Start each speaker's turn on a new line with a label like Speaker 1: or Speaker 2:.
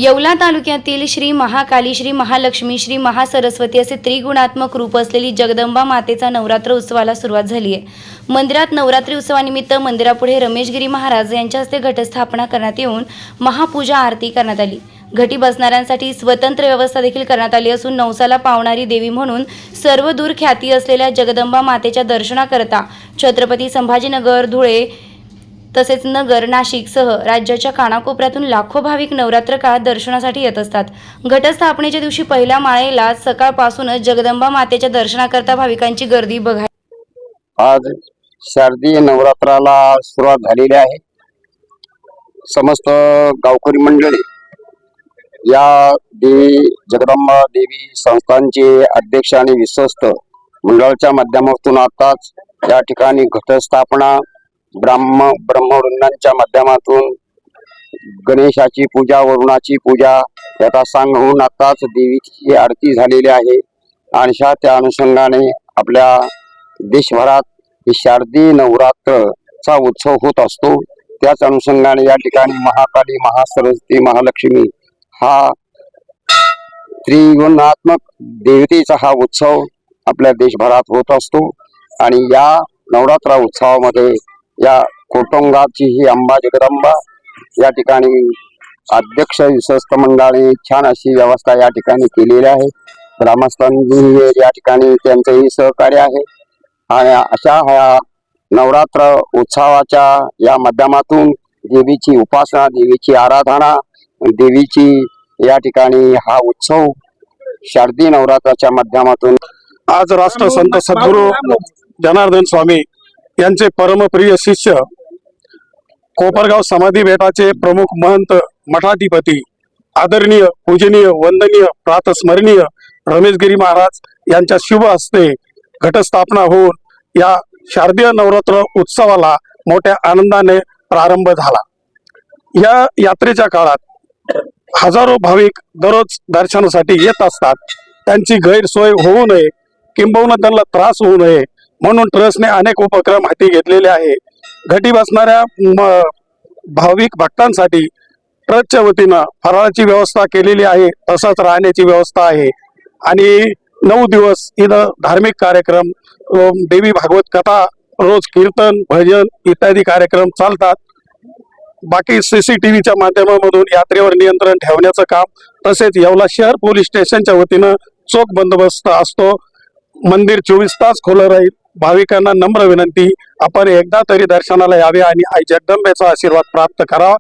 Speaker 1: येवला तालुक्यातील श्री महाकाली, श्री महालक्ष्मी, श्री महासरस्वती असे त्रिगुणात्मक रूप असलेली जगदंबा मातेचा नवरात्र उत्सवाला सुरुवात झाली आहे। मंदिरात नवरात्री उत्सवानिमित्त मंदिरापुढे रमेशगिरी महाराज यांच्या हस्ते घटस्थापना करण्यात येऊन महापूजा आरती करण्यात आली। घटी बसणाऱ्यांसाठी स्वतंत्र व्यवस्था देखील करण्यात आली असून नवसाला पावणारी देवी म्हणून सर्वदूर ख्याती असलेल्या जगदंबा मातेच्या दर्शनाकरता छत्रपती संभाजीनगर, धुळे तसेच नगर, नाशिक सह राज्याच्या कानाकोपऱ्यातून लाखो भाविक नवरात्र काळात दर्शनासाठी येत असतात। घटस्थापनेच्या दिवशी पहिल्या माळेला सकाळपासूनच जगदंबा मातेच्या दर्शनाकरता भाविकांची गर्दी बघायला।
Speaker 2: आज शारदीय नवरात्राला सुरुवात झालेली आहे। समस्त गावकरी मंडळी या देवी जगदंबा देवी संस्थांचे अध्यक्ष आणि विश्वस्त मंडळाच्या माध्यमातून आताच या ठिकाणी घटस्थापना, ब्रह्मवृंदांच्या माध्यमातून गणेशाची पूजा, वरुणाची पूजा याचा सांग होऊन आताच देवीची आरती झालेली आहे। आणि त्या अनुषंगाने आपल्या देशभरात ही शारदीय नवरात्रचा उत्सव होत असतो। त्याच अनुषंगाने या ठिकाणी महाकाली, महासरस्वती, महालक्ष्मी हा त्रिगुणात्मक देवतेचा हा उत्सव आपल्या देशभरात होत असतो। आणि या नवरात्र उत्सवामध्ये या कोटोंगाची ही अंबा जगदंबा या ठिकाणी अध्यक्ष विश्वस्त मंडळाने छान अशी व्यवस्था या ठिकाणी केलेली आहे। ग्रामस्थांनी या ठिकाणी त्यांचेही सहकार्य आहे। आणि अशा ह्या नवरात्र उत्सवाच्या या माध्यमातून देवीची उपासना, देवीची आराधना, देवीची या ठिकाणी हा उत्सव शारदीय नवरात्राच्या माध्यमातून
Speaker 3: आज राष्ट्रसंत सद्गुरू जनार्दन स्वामी यांचे परमप्रिय शिष्य, कोपरगाव समाधी बेटाचे प्रमुख महंत, मठाधिपती, आदरणीय, पूजनीय, वंदनीय, प्रातस्मरणीय रमेशगिरी महाराज यांच्या शुभ हस्ते घटस्थापना होऊन या शारदीय नवरात्र उत्सवाला मोठ्या आनंदाने प्रारंभ झाला। या यात्रेच्या काळात हजारो भाविक दररोज दर्शनासाठी येत असतात। त्यांची गैरसोय होऊ नये किंबहुना त्यांना त्रास होऊ नये म्हणून ट्रस्टने अनेक उपक्रम हाती घेतलेले आहे। घटी बसणाऱ्या भाविक भक्तांसाठी ट्रस्टच्या वतीनं फराळाची व्यवस्था केलेली आहे, तसंच राहण्याची व्यवस्था आहे। आणि 9 दिवस इथं धार्मिक कार्यक्रम, देवी भागवत कथा, रोज कीर्तन, भजन इत्यादी कार्यक्रम चालतात। बाकी CCTVच्या माध्यमामधून यात्रेवर नियंत्रण ठेवण्याचं काम, तसेच येवला शहर पोलीस स्टेशनच्या वतीनं चोख बंदोबस्त असतो। मंदिर 24 तास खुलं राहील। भाविकांना नम्र विनंती, आपण एकदा तरी दर्शनाला यावे आणि आई जगदंबेचा आशीर्वाद प्राप्त करावा।